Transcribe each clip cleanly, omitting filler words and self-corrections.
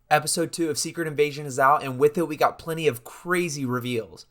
Episode 2 of Secret Invasion is out, and with it we got plenty of crazy reveals.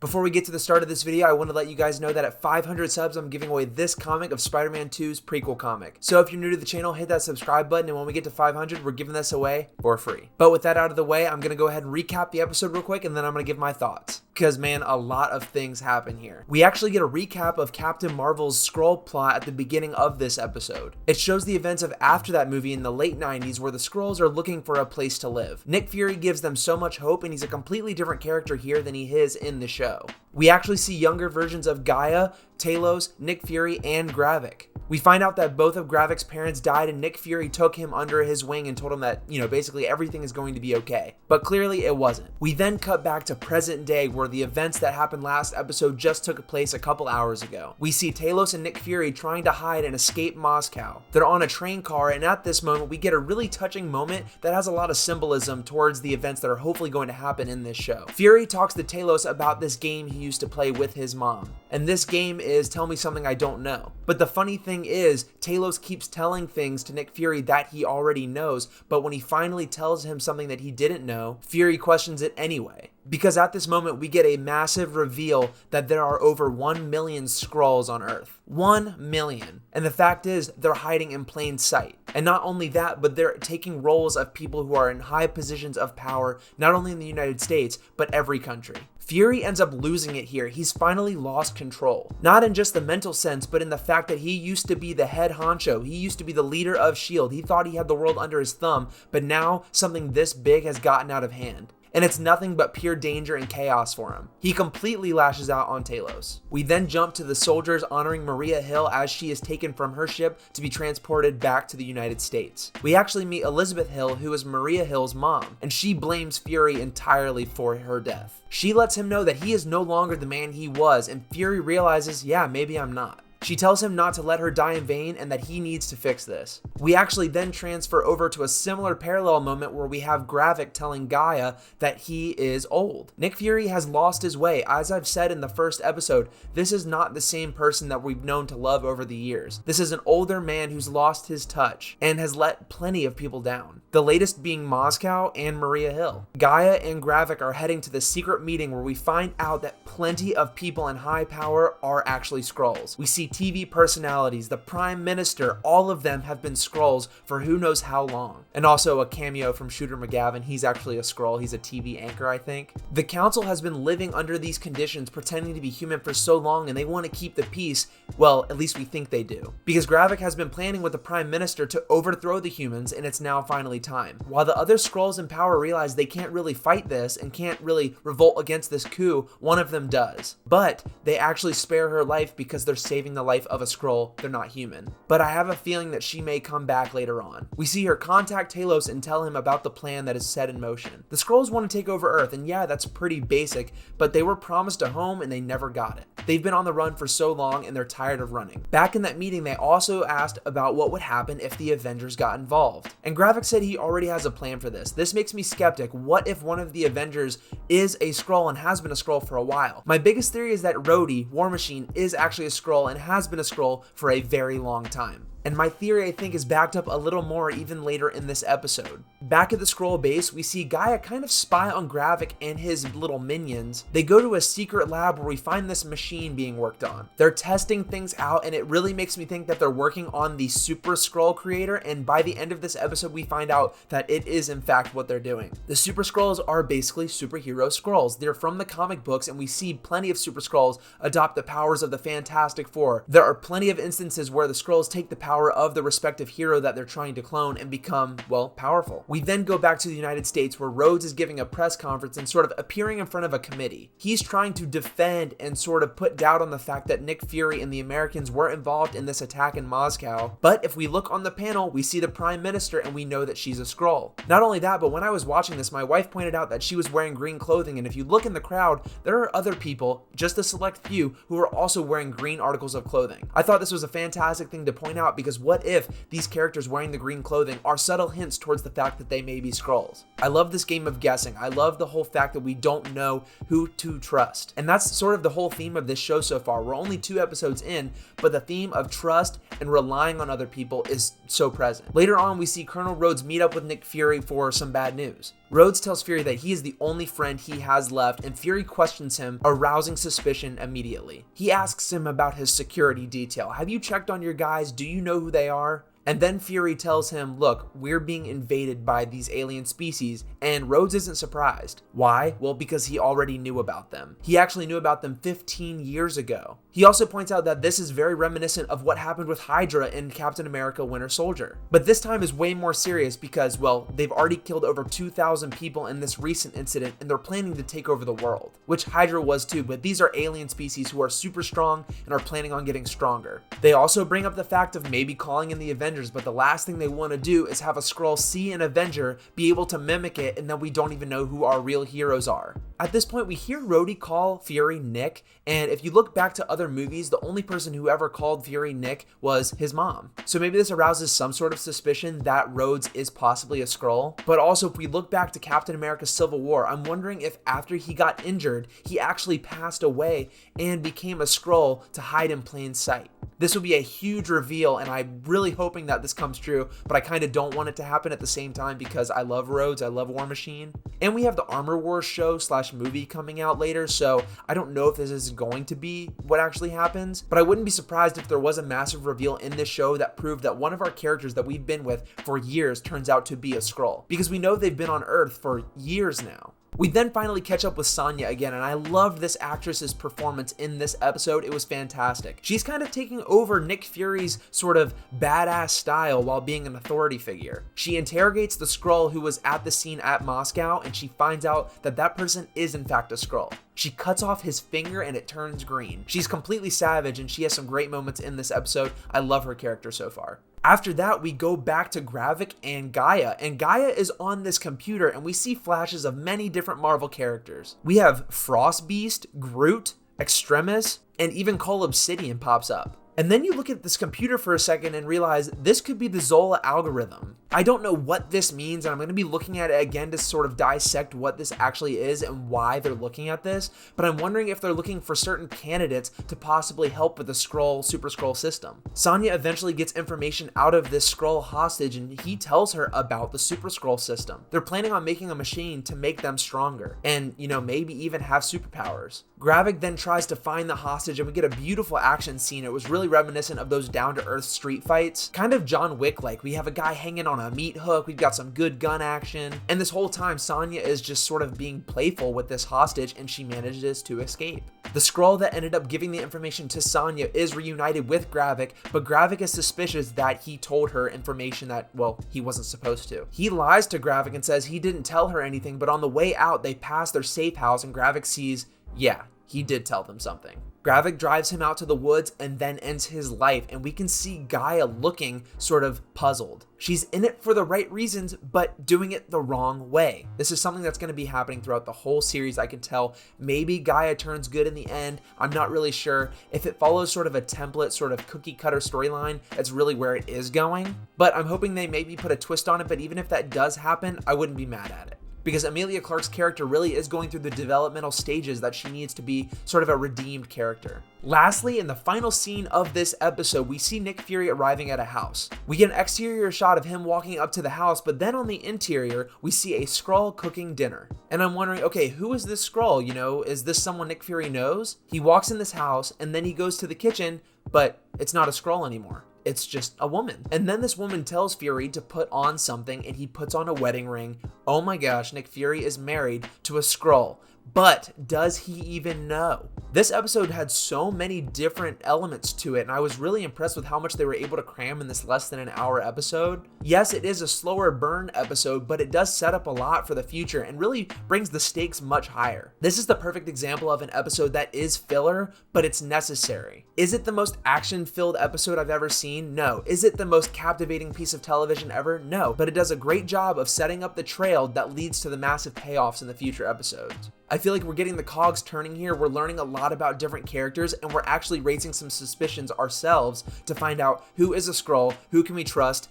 Before we get to the start of this video, I want to let you guys know that at 500 subs, I'm giving away this comic of Spider-Man 2's prequel comic. So if you're new to the channel, hit that subscribe button, and when we get to 500, we're giving this away for free. But with that out of the way, I'm going to go ahead and recap the episode real quick, and then I'm going to give my thoughts. Because, man, a lot of things happen here. We actually get a recap of Captain Marvel's Skrull plot at the beginning of this episode. It shows the events of after that movie in the late 90s where the Skrulls are looking for a place to live. Nick Fury gives them so much hope, and he's a completely different character here than he is in the show. We actually see younger versions of Gaia, Talos, Nick Fury, and Gravik. We find out that both of Gravik's parents died, and Nick Fury took him under his wing and told him that, basically everything is going to be okay. But clearly it wasn't. We then cut back to present day where the events that happened last episode just took place a couple hours ago. We see Talos and Nick Fury trying to hide and escape Moscow. They're on a train car, and at this moment we get a really touching moment that has a lot of symbolism towards the events that are hopefully going to happen in this show. Fury talks to Talos about this game he used to play with his mom. And this game is Tell Me Something I Don't Know. But the funny thing is, Talos keeps telling things to Nick Fury that he already knows, but when he finally tells him something that he didn't know, Fury questions it anyway. Because at this moment, we get a massive reveal that there are over 1 million Skrulls on Earth. 1 million. And the fact is, they're hiding in plain sight. And not only that, but they're taking roles of people who are in high positions of power, not only in the United States, but every country. Fury ends up losing it here. He's finally lost control. Not in just the mental sense, but in the fact that he used to be the head honcho. He used to be the leader of S.H.I.E.L.D. He thought he had the world under his thumb, but now something this big has gotten out of hand. And it's nothing but pure danger and chaos for him. He completely lashes out on Talos. We then jump to the soldiers honoring Maria Hill as she is taken from her ship to be transported back to the United States. We actually meet Elizabeth Hill, who is Maria Hill's mom, and she blames Fury entirely for her death. She lets him know that he is no longer the man he was, and Fury realizes, yeah, maybe I'm not. She tells him not to let her die in vain and that he needs to fix this. We actually then transfer over to a similar parallel moment where we have Gravik telling Gaia that he is old. Nick Fury has lost his way. As I've said in the first episode, this is not the same person that we've known to love over the years. This is an older man who's lost his touch and has let plenty of people down. The latest being Moscow and Maria Hill. Gaia and Gravik are heading to the secret meeting where we find out that plenty of people in high power are actually Skrulls. We see TV personalities, the Prime Minister, all of them have been Skrulls for who knows how long. And also a cameo from Shooter McGavin, he's actually a Skrull, he's a TV anchor I think. The council has been living under these conditions, pretending to be human for so long, and they want to keep the peace. Well, at least we think they do. Because Gravik has been planning with the Prime Minister to overthrow the humans, and it's now finally time. While the other Skrulls in power realize they can't really fight this and can't really revolt against this coup, one of them does. But they actually spare her life because they're saving the life of a Skrull. They're not human. But I have a feeling that she may come back later on. We see her contact Talos and tell him about the plan that is set in motion. The Skrulls want to take over Earth, and yeah, that's pretty basic, but they were promised a home and they never got it. They've been on the run for so long and they're tired of running. Back in that meeting, they also asked about what would happen if the Avengers got involved. And Gravik said he already has a plan for this. This makes me skeptic. What if one of the Avengers is a Skrull and has been a Skrull for a while? My biggest theory is that Rhodey, War Machine, is actually a Skrull and has been a Skrull for a very long time. And my theory, I think, is backed up a little more even later in this episode. Back at the Skrull base, we see Gaia kind of spy on Gravik and his little minions. They go to a secret lab where we find this machine being worked on. They're testing things out, and it really makes me think that they're working on the Super Skrull creator, and by the end of this episode, we find out that it is in fact what they're doing. The Super Skrulls are basically superhero Skrulls. They're from the comic books, and we see plenty of Super Skrulls adopt the powers of the Fantastic Four. There are plenty of instances where the Skrulls take the power of the respective hero that they're trying to clone and become, well, powerful. We then go back to the United States where Rhodes is giving a press conference and sort of appearing in front of a committee. He's trying to defend and sort of put doubt on the fact that Nick Fury and the Americans were involved in this attack in Moscow. But if we look on the panel, we see the Prime Minister and we know that she's a Skrull. Not only that, but when I was watching this, my wife pointed out that she was wearing green clothing, and if you look in the crowd, there are other people, just a select few, who are also wearing green articles of clothing. I thought this was a fantastic thing to point out, because what if these characters wearing the green clothing are subtle hints towards the fact that they may be Skrulls. I love this game of guessing. I love the whole fact that we don't know who to trust. And that's sort of the whole theme of this show so far. We're only 2 episodes in, but the theme of trust and relying on other people is so present. Later on, we see Colonel Rhodes meet up with Nick Fury for some bad news. Rhodes tells Fury that he is the only friend he has left, and Fury questions him, arousing suspicion immediately. He asks him about his security detail. Have you checked on your guys? Do you know who they are? And then Fury tells him, look, we're being invaded by these alien species, and Rhodes isn't surprised. Why? Well, because he already knew about them. He actually knew about them 15 years ago. He also points out that this is very reminiscent of what happened with Hydra in Captain America Winter Soldier. But this time is way more serious because, well, they've already killed over 2,000 people in this recent incident, and they're planning to take over the world, which Hydra was too, but these are alien species who are super strong and are planning on getting stronger. They also bring up the fact of maybe calling in the Avengers, but the last thing they want to do is have a Skrull see an Avenger, be able to mimic it, and then we don't even know who our real heroes are. At this point, we hear Rhodey call Fury Nick, and if you look back to other movies, the only person who ever called Fury Nick was his mom. So maybe this arouses some sort of suspicion that Rhodes is possibly a Skrull. But also, if we look back to Captain America Civil War, I'm wondering if after he got injured, he actually passed away and became a Skrull to hide in plain sight. This would be a huge reveal, and I'm really hoping that this comes true, but I kind of don't want it to happen at the same time because I love Rhodes, I love War Machine. And we have the Armor Wars show / movie coming out later, so I don't know if this is going to be what actually happens, but I wouldn't be surprised if there was a massive reveal in this show that proved that one of our characters that we've been with for years turns out to be a Skrull, because we know they've been on Earth for years now. We then finally catch up with Sonya again, and I loved this actress's performance in this episode. It was fantastic. She's kind of taking over Nick Fury's sort of badass style while being an authority figure. She interrogates the Skrull who was at the scene at Moscow, and she finds out that that person is in fact a Skrull. She cuts off his finger and it turns green. She's completely savage, and she has some great moments in this episode. I love her character so far. After that, we go back to Gravik and Gaia is on this computer, and we see flashes of many different Marvel characters. We have Frost Beast, Groot, Extremis, and even Cole Obsidian pops up. And then you look at this computer for a second and realize this could be the Zola algorithm. I don't know what this means, and I'm going to be looking at it again to sort of dissect what this actually is and why they're looking at this, but I'm wondering if they're looking for certain candidates to possibly help with the Super Skrull system. Sonya eventually gets information out of this Skrull hostage, and he tells her about the Super Skrull system. They're planning on making a machine to make them stronger, and, maybe even have superpowers. Gravik then tries to find the hostage, and we get a beautiful action scene. It was really reminiscent of those down-to-earth street fights, kind of John Wick-like. We have a guy hanging on a meat hook, we've got some good gun action, and this whole time Sonya is just sort of being playful with this hostage, and she manages to escape. The Skrull that ended up giving the information to Sonya is reunited with Gravik, but Gravik is suspicious that he told her information that, well, he wasn't supposed to. He lies to Gravik and says he didn't tell her anything, but on the way out, they pass their safe house, and Gravik sees, yeah, he did tell them something. Gravik drives him out to the woods and then ends his life, and we can see Gaia looking sort of puzzled. She's in it for the right reasons, but doing it the wrong way. This is something that's going to be happening throughout the whole series, I can tell. Maybe Gaia turns good in the end. I'm not really sure. If it follows sort of a template, sort of cookie cutter storyline, that's really where it is going. But I'm hoping they maybe put a twist on it, but even if that does happen, I wouldn't be mad at it, because Emilia Clarke's character really is going through the developmental stages that she needs to be sort of a redeemed character. Lastly, in the final scene of this episode, we see Nick Fury arriving at a house. We get an exterior shot of him walking up to the house, but then on the interior, we see a Skrull cooking dinner. And I'm wondering, okay, who is this Skrull? Is this someone Nick Fury knows? He walks in this house, and then he goes to the kitchen, but it's not a Skrull anymore. It's just a woman. And then this woman tells Fury to put on something, and he puts on a wedding ring. Oh my gosh, Nick Fury is married to a Skrull. But does he even know? This episode had so many different elements to it, and I was really impressed with how much they were able to cram in this less than an hour episode. Yes, it is a slower burn episode, but it does set up a lot for the future and really brings the stakes much higher. This is the perfect example of an episode that is filler, but it's necessary. Is it the most action-filled episode I've ever seen? No. Is it the most captivating piece of television ever? No. But it does a great job of setting up the trail that leads to the massive payoffs in the future episodes. I feel like we're getting the cogs turning here. We're learning a lot about different characters, and we're actually raising some suspicions ourselves to find out who is a Skrull, who can we trust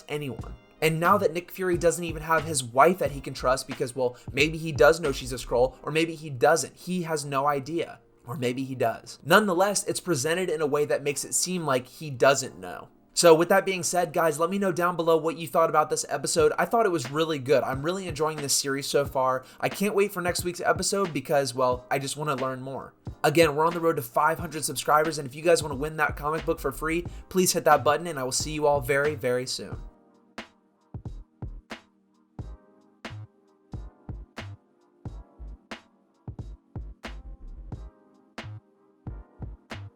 anyone. And now that Nick Fury doesn't even have his wife that he can trust because, well, maybe he does know she's a Skrull, or maybe he doesn't. He has no idea. Or maybe he does. Nonetheless, it's presented in a way that makes it seem like he doesn't know. So with that being said, guys, let me know down below what you thought about this episode. I thought it was really good. I'm really enjoying this series so far. I can't wait for next week's episode because, well, I just want to learn more. Again, we're on the road to 500 subscribers, and if you guys want to win that comic book for free, please hit that button, and I will see you all very, very soon.